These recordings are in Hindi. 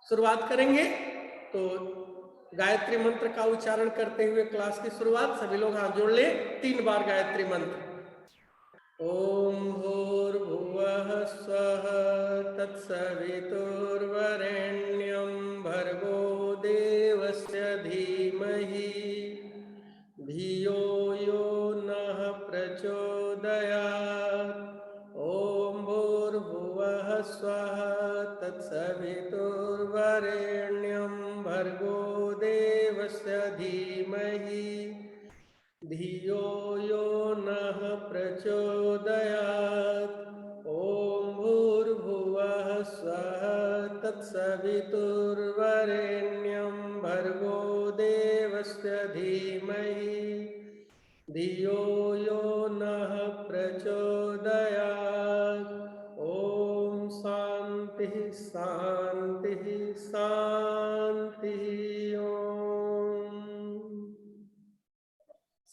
शुरुआत करेंगे। तो गायत्री मंत्र का उच्चारण करते हुए क्लास की शुरुआत। सभी लोग हाथ जोड़ ले, 3 बार गायत्री मंत्र। ओम भूर्भुवः स्वः तत्सवितुर्वरेण्यं भर्गो देवस्य धीमहि धियो यो नः प्रचोदयात्। ओम भूर्भुवः स्वः तत्सवितुर्वरेण्यं भर्गो देवस्य धीमहि धियो यो नः प्रचोदयात्। ओम भूर्भुवः स्वः तत्सवितुर्वरेण्यं भर्गो देवस्य धीमहि धियो यो नः प्रचोदयात्। ओम शांति शांति शांति। ओम।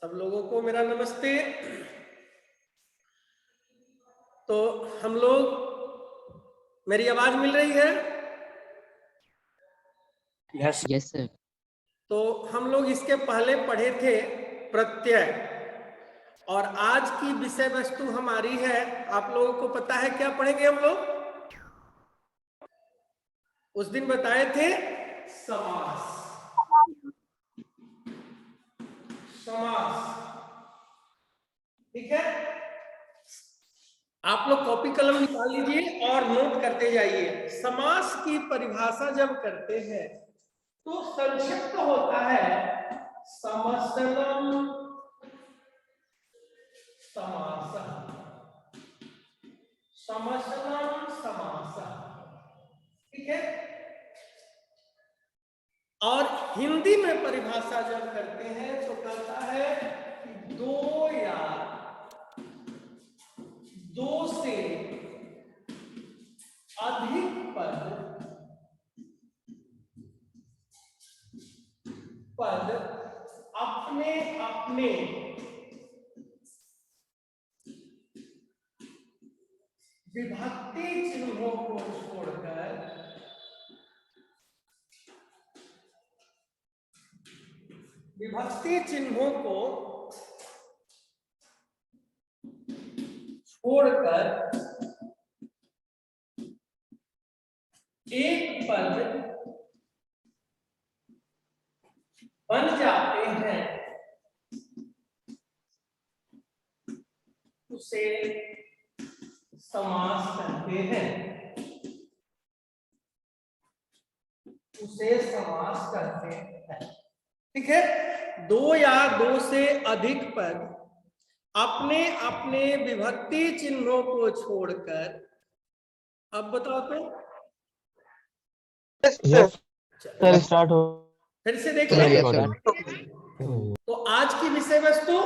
सब लोगों को मेरा नमस्ते। तो हम लोग, मेरी आवाज मिल रही है? Yes sir. तो हम लोग इसके पहले पढ़े थे प्रत्यय, और आज की विषय वस्तु हमारी है, आप लोगों को पता है क्या पढ़ेंगे हम लोग? उस दिन बताए थे समास। समास, ठीक है? आप लोग कॉपी कलम निकाल लीजिए और नोट करते जाइए। समास की परिभाषा जब करते हैं तो संक्षिप्त होता है समसनम समासः। समसनम समासः, ठीक है? और हिंदी में परिभाषा जब करते हैं तो कहता है कि 2 या 2 से अधिक पद अपने अपने विभक्ति चिन्हों को छोड़कर एक पद बन जाते हैं, उसे समास कहते हैं। ठीक है? 2 या 2 से अधिक पद अपने अपने विभक्ति चिन्हों को छोड़कर, अब बताओ तो स्टार्ट हो। फिर से देखिए। तो आज की विषय वस्तु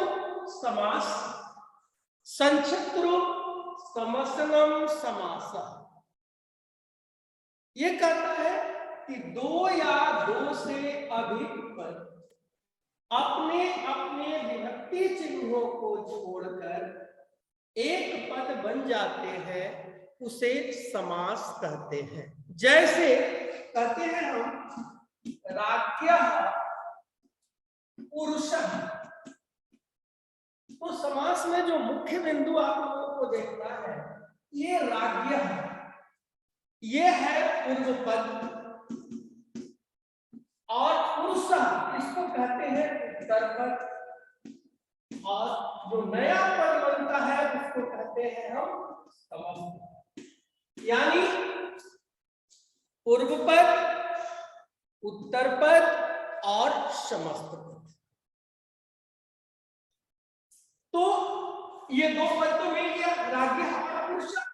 समास, संक्षिप्त रूप समसनम समासः। ये कहता है कि 2 या 2 से अधिक पद अपने अपने विभक्ति चिन्हों को छोड़कर एक पद बन जाते हैं, उसे समास कहते हैं। जैसे कहते हैं हम राज्ञः पुरुषः, तो समास में जो मुख्य बिंदु आप लोगों को देखना है, ये राज्ञः, ये है पूर्व पद, और पुरुषः इसको कहते हैं उत्तर पद, और जो नया पद बनता है उसको कहते हैं हम समस्त। यानी पूर्व पद, उत्तर पद और समस्त पद। तो ये 2 पद तो मिल गया, राज्ञः और पुरुषः,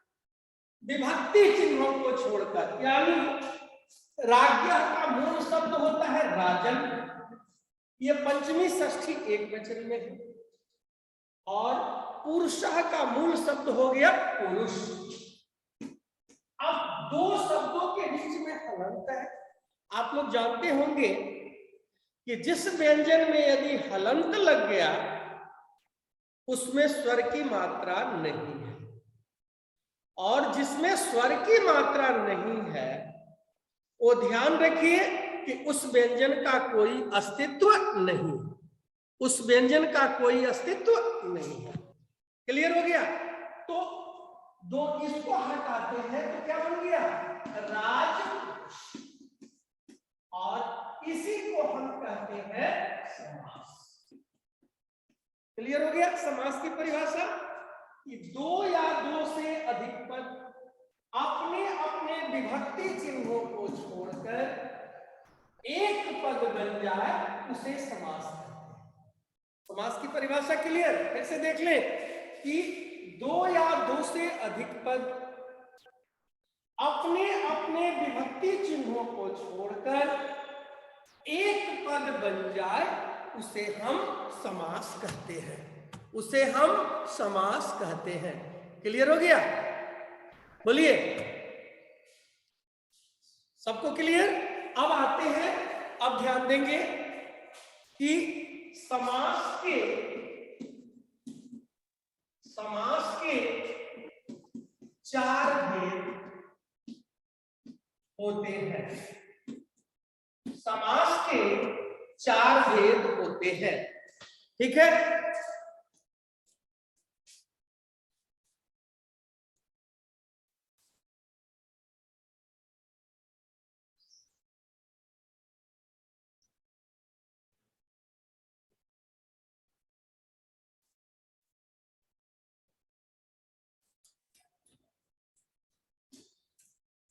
विभक्ति चिन्हों को छोड़कर। यानी राज्ञः का मूल शब्द होता है राजन, ये पंचमी षष्ठी एक वचन में है, और पुरुषः का मूल शब्द हो गया पुरुष। अब 2 शब्दों के बीच में हलंत है। आप लोग जानते होंगे कि जिस व्यंजन में यदि हलंत लग गया उसमें स्वर की मात्रा नहीं है, और जिसमें स्वर की मात्रा नहीं है वो ध्यान रखिए कि उस व्यंजन का कोई अस्तित्व नहीं, उस व्यंजन का कोई अस्तित्व नहीं है। क्लियर हो गया? तो दो इसको हटाते हैं तो क्या बन गया? राजपुरुष। और इसी को हम कहते हैं समास। क्लियर हो गया समास की परिभाषा? कि दो या दो से अधिक पद अपने अपने विभक्ति चिन्हों को छोड़कर एक पद बन जाए उसे समास कहते हैं। समास की परिभाषा क्लियर? फिर से देख लें कि दो या दो से अधिक पद अपने अपने विभक्ति चिन्हों को छोड़कर एक पद बन जाए उसे हम समास कहते हैं, उसे हम समास कहते हैं। क्लियर हो गया? बोलिए, सबको क्लियर? अब आते हैं, अब ध्यान देंगे कि समास के चार भेद होते हैं। समास के चार भेद होते हैं, ठीक है?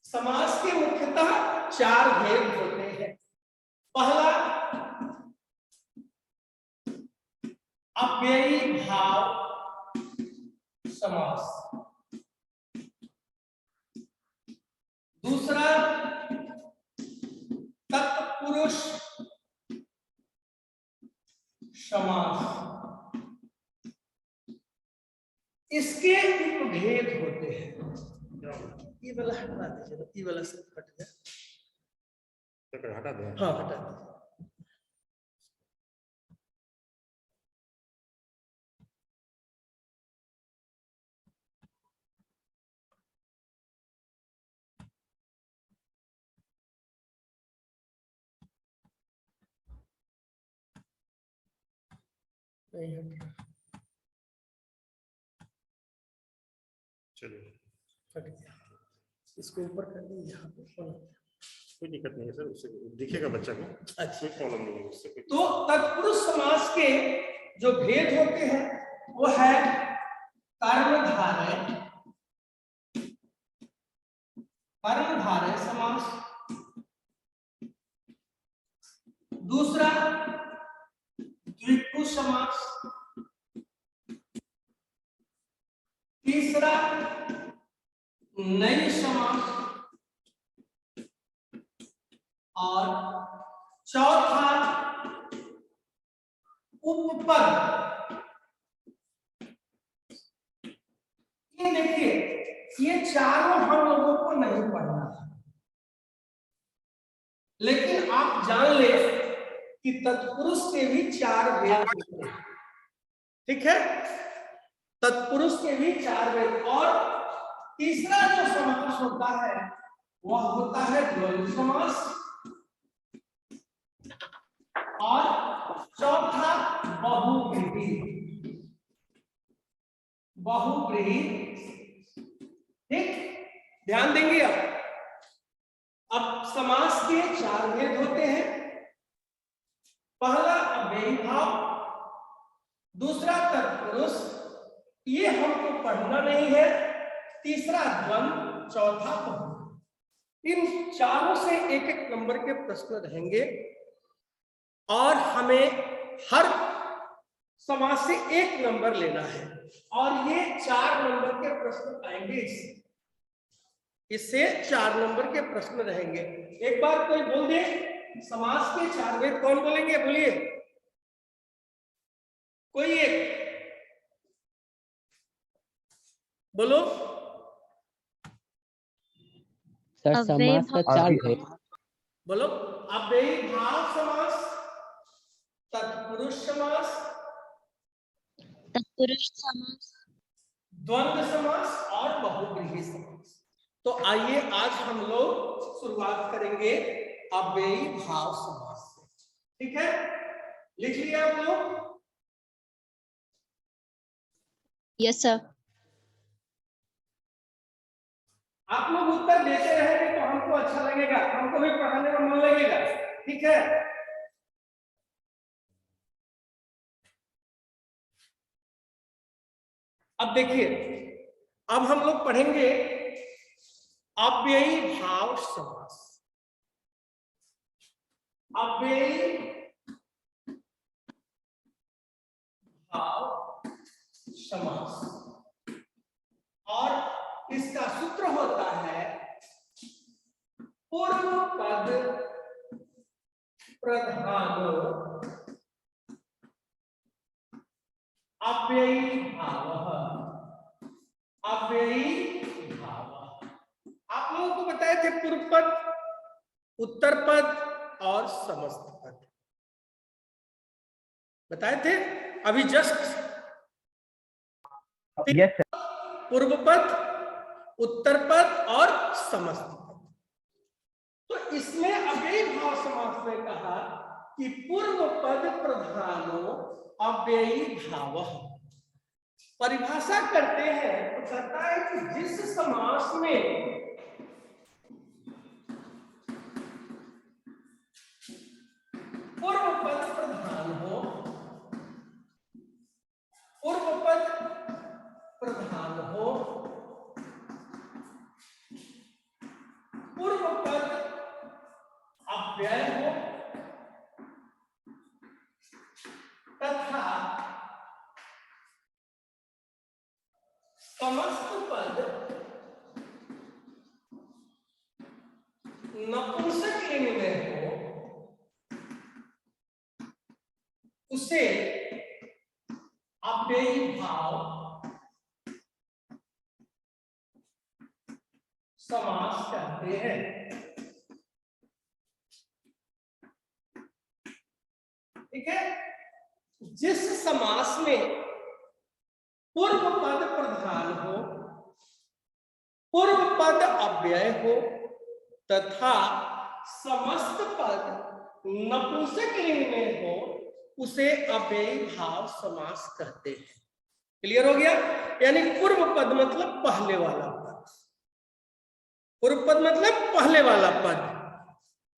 समास के मुख्यतः चार भेद होते हैं। पहला अव्ययी भाव समास, दूसरा तत्पुरुष समास, इसके उपभेद होते हैं। ये वाला हटा दीजिए, ये वाला सब हट गया, हटा दो। हाँ हटा दीजिए। नहीं हट रहा, चलिए हट गया। इसको ऊपर कर दीजिए, यहाँ पे कोई दिक्कत नहीं है सर, उससे दिखेगा बच्चा को। अच्छा, कोई प्रॉब्लम नहीं है उससे। तो तत्पुरुष समास के जो भेद होते हैं वो है कर्मधारय, कर्मधारय समास, दूसरा द्विगु समास, तीसरा नई समास और चौथा उपपद। ये देखिए, ये चारों हम लोगों को नहीं पढ़ना है, लेकिन आप जान ले कि तत्पुरुष के भी चार भेद होते हैं, ठीक है? तत्पुरुष के भी चार भेद। और तीसरा जो समास होता है वह होता है द्वंद्व समास, और चौथा बहुव्रीहि, बहुव्रीहि, ठीक? ध्यान देंगे। अब समास के चार भेद होते हैं। पहला अव्ययी भाव, दूसरा तत्पुरुष, ये हमको पढ़ना नहीं है, तीसरा द्वंद्व, चौथा बहु। इन चारों से एक एक नंबर के प्रश्न रहेंगे और हमें हर समास से एक नंबर लेना है, और ये 4 नंबर के प्रश्न आएंगे। इससे 4 नंबर के प्रश्न रहेंगे। एक बार कोई बोल दे समास के 4 भेद, कौन बोलेंगे? बोलिए कोई एक बोलो। सर समास का चार भेद। बोलो। अव्ययी भाव समास, तत्पुरुष समास, तत्पुरुष समास, द्वंद्व समास और बहुव्रीहि समास। तो आइए आज हम लोग शुरुआत करेंगे अव्ययी भाव समास से। ठीक है, लिख लिया आप लोग? Yes sir. आप लोग उत्तर देते रहेंगे तो हमको अच्छा लगेगा, हमको भी पढ़ाने में मन लगेगा। ठीक है, अब देखिए, अब हम लोग पढ़ेंगे अव्ययी भाव समास। अव्ययी भाव समास, और इसका सूत्र होता है पूर्व पद प्रधानो अव्ययी भाव। अव्ययी भाव आप लोगों को बताए थे, पूर्व पद, उत्तर पद और समस्त पद बताए थे अभी जस्ट। Yes sir. पूर्व पद, उत्तर पद और समस्त पद। तो इसमें अव्ययी भाव समास में कहा कि पूर्व पद प्रधानो अव्ययी भाव। परिभाषा करते हैं तो कहता है कि जिस समास में पूर्व पद प्रधान हो, पूर्व पद प्रधान हो, पूर्व पद अव्यय हो, तथा समस्त पद नपुंसक लिंग में हो, उसे अव्ययी भाव समास कहते हैं। ठीक है, जिस समास में पूर्व पद प्रधान हो, पूर्व पद अव्यय हो, तथा समस्त पद नपुंसक लिंग में हो, उसे अव्ययी भाव समास कहते हैं। क्लियर हो गया? यानी पूर्व पद मतलब पहले वाला पद, पूर्व पद मतलब पहले वाला पद।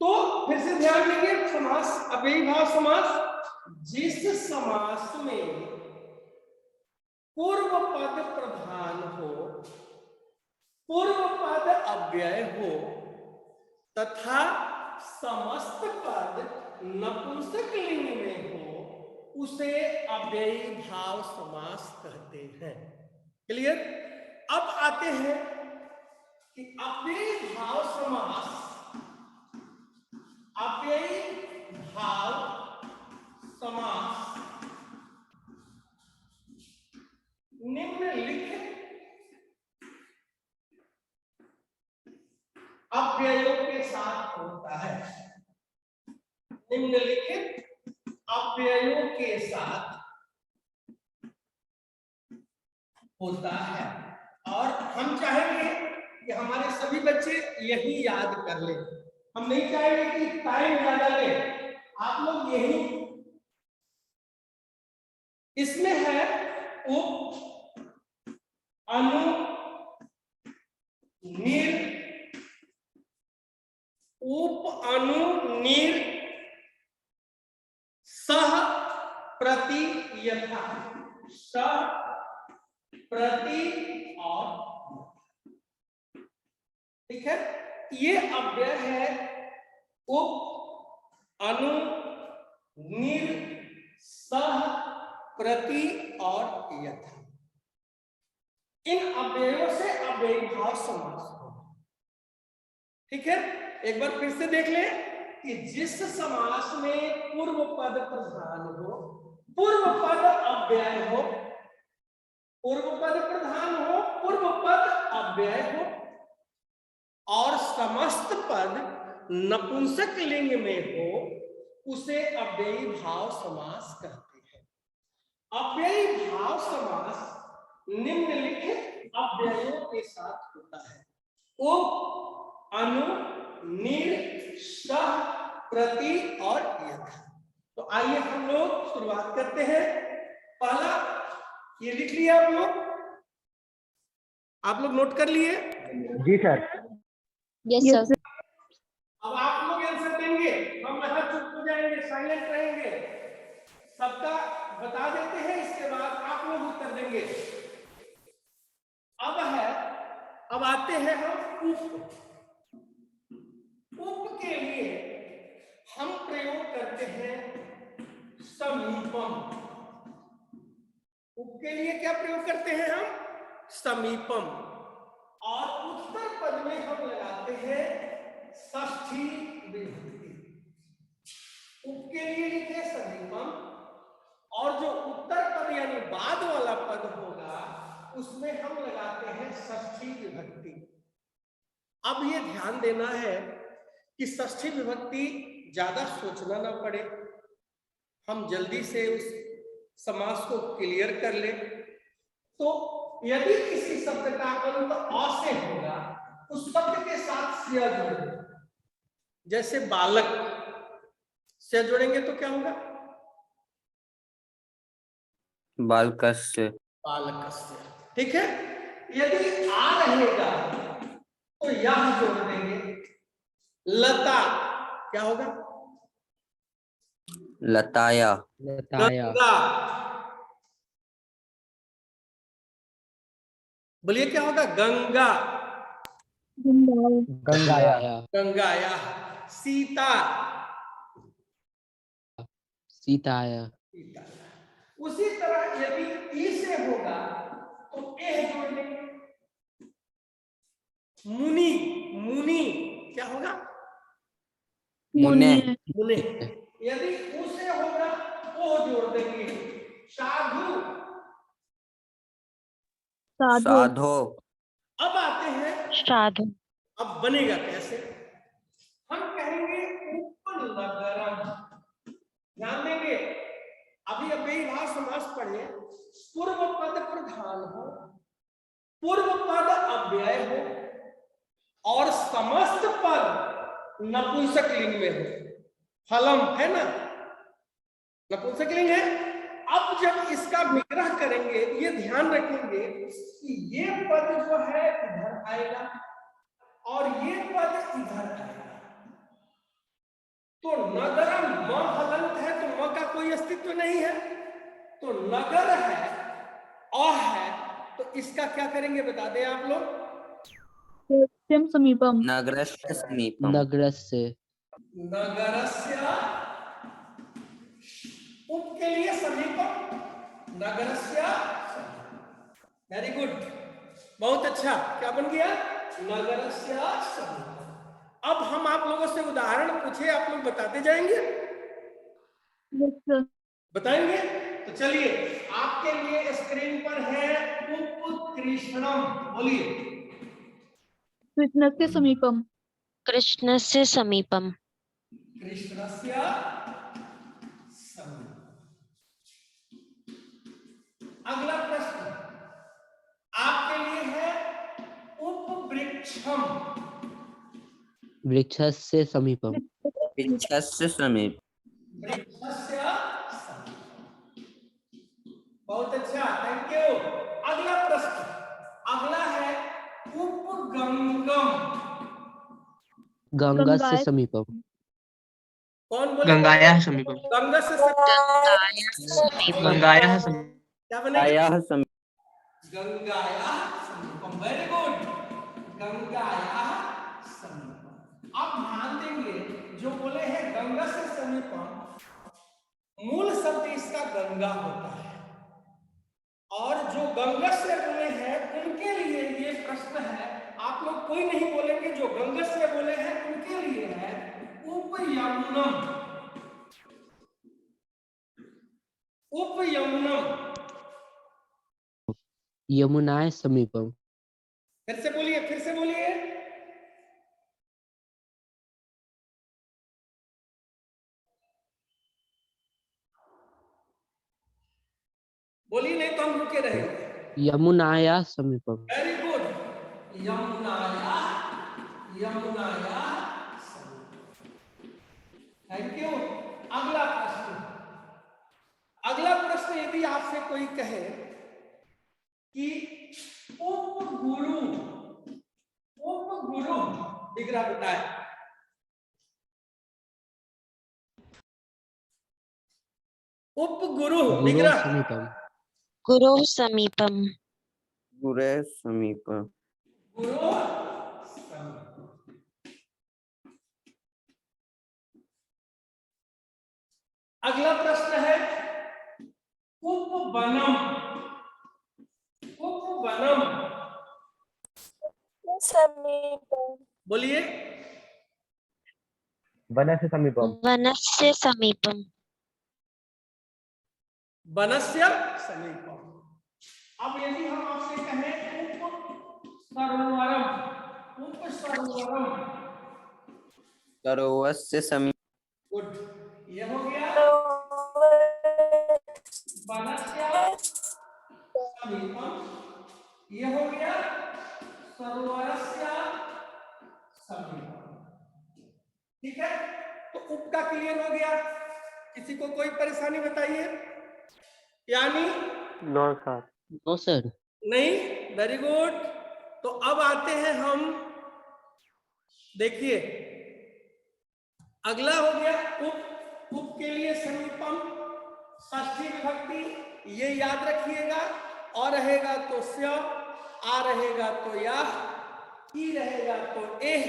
तो फिर से ध्यान देंगे, समास अव्ययी भाव समास, जिस समास में पूर्व पद प्रधान हो, पूर्व पद अव्यय हो, तथा समस्त पद नपुंसक लिंग में हो, उसे अव्ययी भाव समास कहते हैं। क्लियर? अब आते हैं कि अव्ययी भाव समास, अव्ययी भाव समास निम्नलिखित अव्ययों के साथ होता है। निम्नलिखित अव्ययों के साथ होता है, और हम चाहेंगे कि हमारे सभी बच्चे यही याद कर लें। हम नहीं चाहेंगे कि टाइम ज्यादा ले, आप लोग यही, इसमें है उप, अनु, निर, उप, अनु, निर, सह, प्रति, यथा। सह, प्रति और, ठीक है, ये अव्यय है उप, अनु, निर, सह, प्रति और यथा। इन अव्ययों से अव्ययी भाव समास हो। ठीक है, एक बार फिर से देख लें कि जिस समास में पूर्व पद प्रधान हो, पूर्व पद अव्यय हो, पूर्व पद प्रधान हो, पूर्व पद अव्यय हो, और समस्त पद नपुंसक लिंग में हो, उसे अव्ययी भाव समास कहते हैं। अव्ययी भाव समास निम्नलिखित अव्ययों के साथ होता है। उप, अनु, निर, सह, प्रति और यथ। तो आइए हम लोग शुरुआत करते हैं। पहला ये लिख लिया आप लोग नोट कर लिए? जी सर। Yes sir. अब आप लोग आंसर देंगे, हम यहाँ चुप हो जाएंगे, साइलेंट रहेंगे, सबका बता देते हैं, इसके बाद आप लोग उत्तर देंगे। अब आते हैं हम उप। उप के लिए हम प्रयोग करते हैं समीपम। उप के लिए क्या प्रयोग करते हैं हम? समीपम। और उत्तर पद में हम लगाते हैं षष्ठी विभक्ति। उप के लिए लिखे समीपम, और जो उत्तर पद यानी बाद वाला पद होगा उसमें हम लगाते हैं षष्ठी विभक्ति। अब ये ध्यान देना है कि षष्ठी विभक्ति ज्यादा सोचना ना पड़े, हम जल्दी से उस समास को क्लियर कर ले। तो यदि किसी शब्द का अंत अ से होगा, उस शब्द के साथ से जोड़ेंगे। जैसे बालक से जोड़ेंगे तो क्या होगा? बालकस्य। बालकस्य। ठीक है। यदि आ रहेगा तो यह जोड़ देंगे। लता क्या होगा? लताया। लताया। गंगा, बोलिए क्या होगा? गंगा। गंगाया। गंगाया। सीता, सीताया। सीता। उसी तरह यदि ई से होगा तो ए जोड़ देंगे। मुनि, मुनि क्या होगा? मुने। मुने। यदि उ से होगा ओ जोड़ देंगे। साधु, साधो। अब आते हैं साधु। अब बनेगा कैसे? हम कहेंगे उपनगरम। ध्यान देंगे, अभी अव्ययीभाव समास पढ़े। पूर्व पद प्रधान हो, पूर्व पद अव्यय हो, और समस्त पद नपुंसक लिंग में हो। फलम है ना, नपुंसक लिंग है। अब जब इसका विग्रह करेंगे, ये ध्यान रखेंगे कि ये पद जो है इधर आएगा और ये पद इधर आएगा। तो नगरम, म हलंत है तो म का कोई अस्तित्व नहीं है, तो नगर है, अ है, तो इसका क्या करेंगे बता दें आप लोग? समीपम। नगरस्य समीपम। नगरस्य। नगरस्य, उप के लिए समीपम, नगरस्य। वेरी गुड, बहुत अच्छा। क्या बन गया? नगरस्य समीपम। अब हम आप लोगों से उदाहरण पूछे, आप लोग बताते जाएंगे? बताएंगे? तो चलिए, आपके लिए स्क्रीन पर है उपकृष्णम। बोलिए। कृष्णस्य समीपम। कृष्णस्य समीपम। कृष्णस्य समीपम। अगला प्रश्न आपके लिए है उपवृक्षम। वृक्षस्य समीपम। वृक्षस्य समीप। वृक्षस्य समीपम। बहुत अच्छा, थैंक यू। अगला प्रश्न, अगला है उपगंगम। गंगस्य समीपम। कौन बोले? गंगाया समीपम। गंगा से समीपम। गंगाया समीपम। क्या बनेगा? गंगायाः समीप। गंगाया समीपम। वेरी गुड, गंगाया समीपम। आप ध्यान देंगे, जो बोले हैं गंगा से समीपम, मूल शब्द इसका गंगा होता है, और जो गंगा से बोले हैं उनके लिए ये प्रश्न है। आप लोग कोई नहीं बोलेंगे, जो गंगा से बोले हैं उनके लिए है उपयमुनम। उपयमुनम। यमुनाय समीपम। फिर से बोलिए, फिर से बोलिए। बोलिए, नहीं तो हम रुके रहेंगे। यमुनाया समीपम। वेरी गुड, यमुनाया, यमुनाया थैंक यू। अगला प्रश्न, अगला प्रश्न यदि आपसे कोई कहे कि उपगुरु, उपगुरु विग्रह बताए। उपगुरु गुरु विग्रह। समीपम। गुरोः समीपम। गुरे समीप। गुरु। अगला प्रश्न है उपवनम, उपवनम समीपम। बोलिए। वनस्य समीपम। वनस्य समीपम। वनस्य समीपम। अब यदि हम आपसे कहें उप सरोवरम, उप सरोवरम, सरोवरस्य समीप। गुड, ये हो गया वनस्य समीपम, ये हो गया सरोवरस्य समीपम। ठीक है, तो उप का क्लियर हो गया। किसी को कोई परेशानी बताइए? यानी नो सर। No sir. नहीं, वेरी गुड। तो अब आते हैं हम, देखिए अगला हो गया उप, उप के लिए समीपम, षष्ठी विभक्ति, ये याद रखिएगा। और रहेगा तो स्य, आ रहेगा तो या, ई रहेगा तो एह,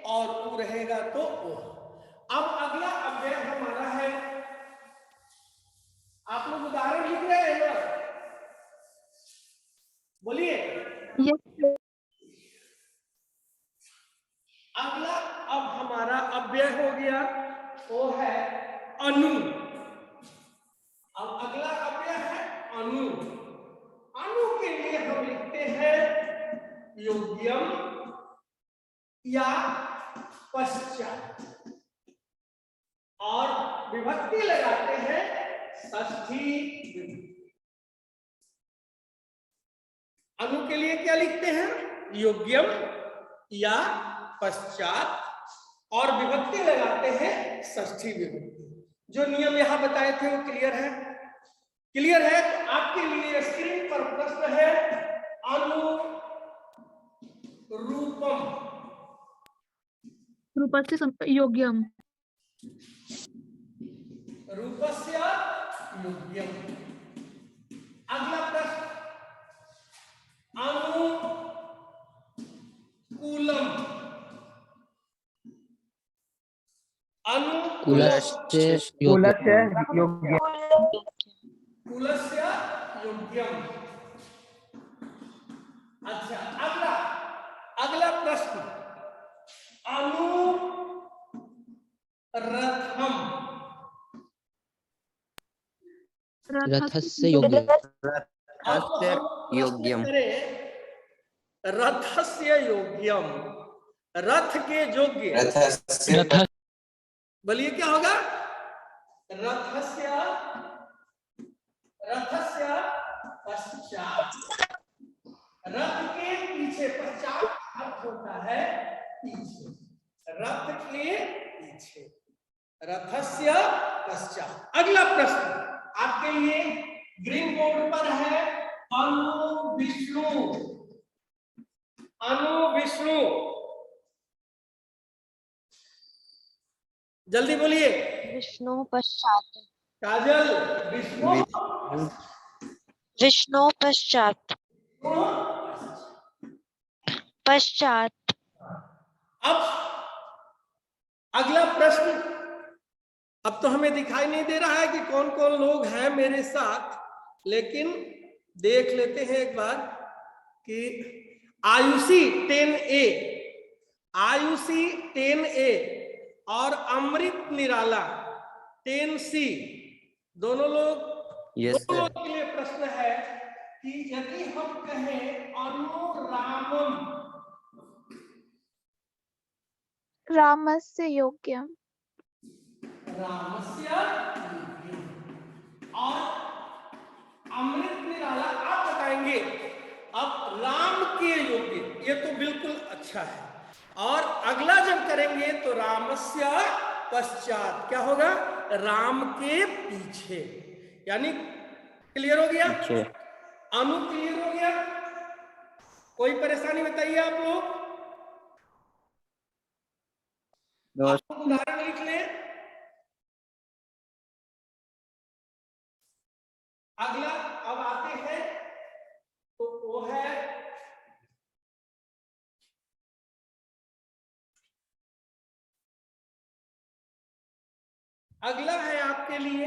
और उ रहेगा तो ओ। अब अगला अव्यय हमारा है, आप लोग उदाहरण लिख रहे हैं ना, बोलिए। अगला अब हमारा अव्यय हो गया, वो है अनु। अब अगला अव्यय है अनु। अनु के लिए हम लिखते हैं योग्यम या पश्चात, और विभक्ति लगाते हैं षष्ठी विभक्ति। अनु के लिए क्या लिखते हैं? योग्यम या पश्चात, और विभक्ति लगाते हैं षष्ठी विभक्ति। जो नियम यहां बताए थे वो क्लियर है? क्लियर है। तो आपके लिए स्क्रीन पर प्रश्न है अनुरूपम। रूपस्य योग्यम। रूपस्य योग्यम। अगला प्रश्न अनुकूलम। कुलस्य योग्यम। कुलस्य योग्यम। अच्छा, अगला अगला प्रश्न अनुरथम। रथस्य योग्यम। रथस्य योग्यम। रथस्य योग्यम, रथ के योग्य। रथ। बोलिए क्या होगा? रथस्य, रथस्य पश्चात। रथ के पीछे, पश्चात अर्थ होता है पीछे, रथ के पीछे, रथस्य पश्चात। अगला प्रश्न आपके लिए ग्रीन बोर्ड पर है अनु विष्णु। अनु विष्णु, जल्दी बोलिए। विष्णु पश्चात। काजल, विष्णु विष्णु पश्चात। पश्चात। अब अगला प्रश्न, अब तो हमें दिखाई नहीं दे रहा है कि कौन कौन लोग हैं मेरे साथ, लेकिन देख लेते हैं एक बार कि आयुषी 10A, आयुषी 10A और अमृत निराला 10C, दोनों लोग, यस दोनों सर। के लिए प्रश्न है कि यदि हम कहें अनुरामम, रामस्य योग्यम। रामस्य योग्यम, और अमृत निराला आप बताएंगे। अब राम के योग्य, ये तो बिल्कुल अच्छा है। और अगला जब करेंगे तो रामस्य पश्चात क्या होगा? राम के पीछे, यानी क्लियर हो गया? पीछे। अनु क्लियर हो गया? कोई परेशानी बताइए आप लोग? आप लोग उदाहरण लिख लें। अगला अब आते हैं तो वो है अगला है आपके लिए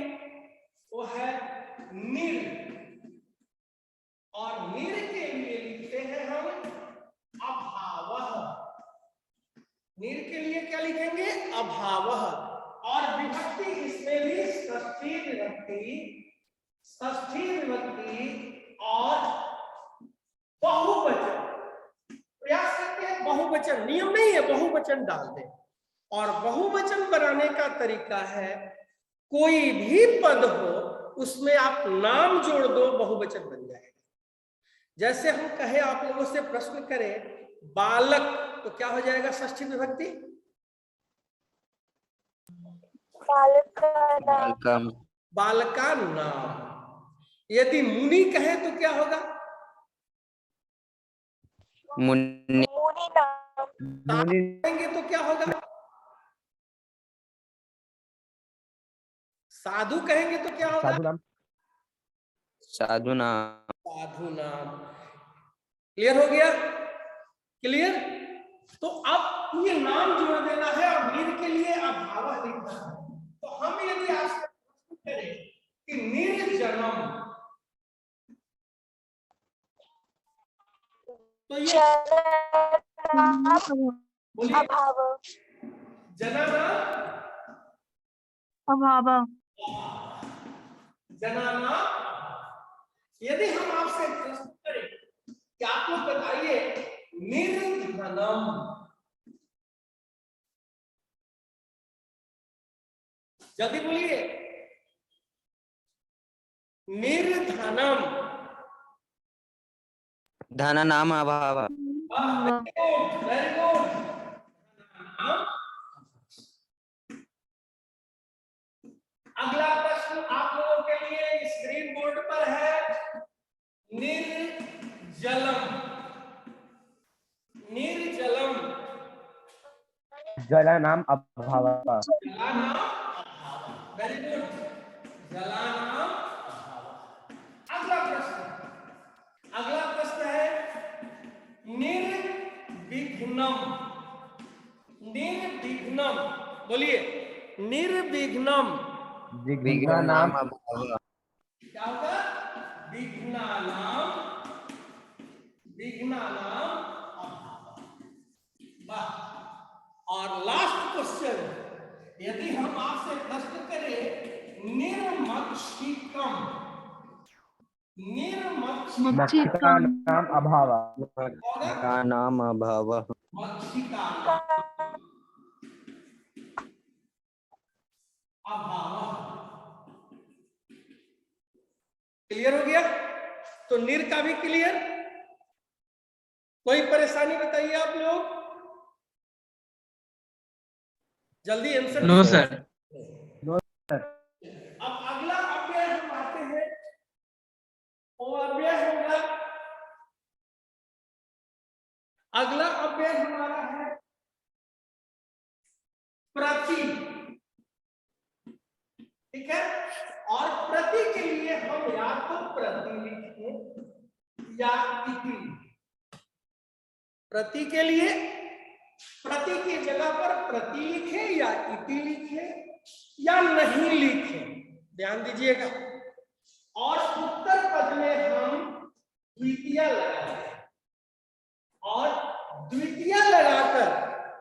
वो है निर, और निर के लिए लिखते हैं हम अभावः। निर के लिए क्या लिखेंगे? अभावः। और विभक्ति इसमें भी षष्ठी विभक्ति और बहुवचन। प्रयास करते हैं बहुवचन, नियम नहीं है बहुवचन डाल दें। और बहुवचन बनाने का तरीका है कोई भी पद हो उसमें आप नाम जोड़ दो, बहुवचन बन जाएगा। जैसे हम कहे आप लोगों से प्रश्न करें बालक, तो क्या हो जाएगा षष्ठी विभक्ति? बालकम। बालका नाम। यदि मुनि कहे तो क्या होगा? मुनि। कहेंगे तो क्या होगा? साधु कहेंगे तो क्या होगा? साधु नाम। साधु नाम। क्लियर हो गया? क्लियर? तो अब ये नाम जोड़ देना है और निर के लिए अभावः लिखना है। तो हम यदि आपसे प्रश्न करें कि निर्जनम, तो ये बोलिए जनाना अभाव। जनाना। यदि हम आपसे प्रश्न करें कि आप लोग बताइए निर्धनम, जल्दी बोलिए निर्धनम। धन नाम अभाव। Very good. अगला प्रश्न आप लोगों के लिए स्क्रीन बोर्ड पर है निर्जलम। निर्जलम जलानाम अभाव। जलानाम अभाव। Very good. जलानाम अभाव। अगला प्रश्न है निर्विघ्नम। निर्विघ्नम बोलिए निर्विघ्नम। विघ्नानाम अभाव। क्या होगा? विघ्नानाम अभाव। वाह। और लास्ट क्वेश्चन, यदि हम आपसे प्रश्न करें निर्मक्षिकम। मक्षिका नाम अभाव। का नाम अभाव। मक्षिका अभाव। क्लियर हो गया? तो निर का भी क्लियर? कोई परेशानी बताइए आप लोग? जल्दी आंसर। No sir. अब अगला अव्यय हम आते हैं, वो अव्यय होगा, अगला अव्यय हमारा है प्रति। ठीक है? और प्रति के लिए हम या तो प्रति लिखें या इति। प्रति के लिए प्रति की जगह पर प्रति लिखें या इति लिखें या नहीं लिखें, ध्यान दीजिएगा। और उत्तर पद में हम द्वितीया लगाएंगे और द्वितीया लगाकर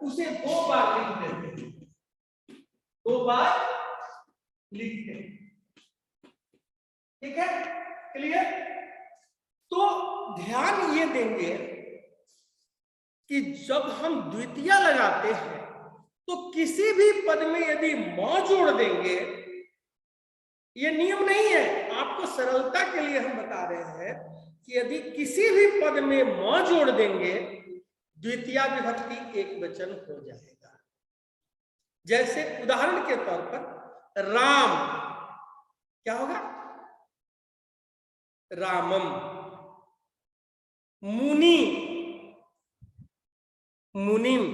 उसे 2 बार लिख देते हैं। 2 बार लिखते हैं। ठीक है? क्लियर? तो ध्यान ये देंगे कि जब हम द्वितीया लगाते हैं तो किसी भी पद में यदि म जोड़ देंगे, ये नियम नहीं है, आपको सरलता के लिए हम बता रहे हैं कि यदि किसी भी पद में म जोड़ देंगे द्वितीया विभक्ति एक वचन हो जाएगा। जैसे उदाहरण के तौर पर राम क्या होगा? रामम। मुनि मुनिम।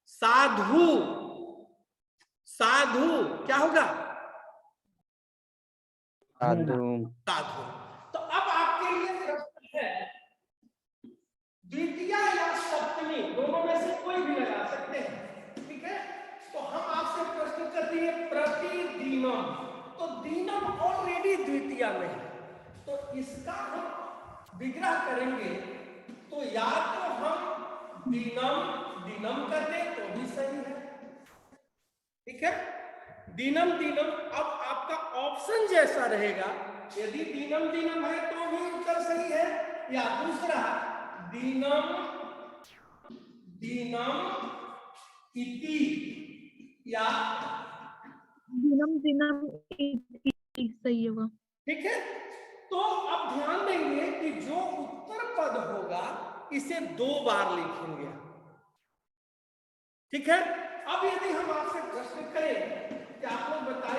साधु साधु क्या होगा? साधु साधु। तो अब आपके लिए प्रश्न है, द्वितीया या सप्तमी दोनों में से कोई भी लगा सकते हैं, ठीक है? तो हम आपसे प्रश्न करते हैं प्रतिदिनम, तो दिनम ऑलरेडी द्वितीया में है, तो इसका हम विग्रह करेंगे, तो या तो हम दिनम दिनम कर दें तो भी सही है, ठीक है? दिनम दिनम। अब आपका ऑप्शन जैसा रहेगा, यदि दिनम दिनम है तो भी उत्तर सही है, या दूसरा दिनम दिनम इति, या दिनम दिनम इति सही होगा। ठीक है? तो अब ध्यान देंगे कि जो उत्तर पद होगा इसे 2 बार लिखेंगे, ठीक है? अब यदि हम आपसे प्रश्न करें कि आप लोग बताइए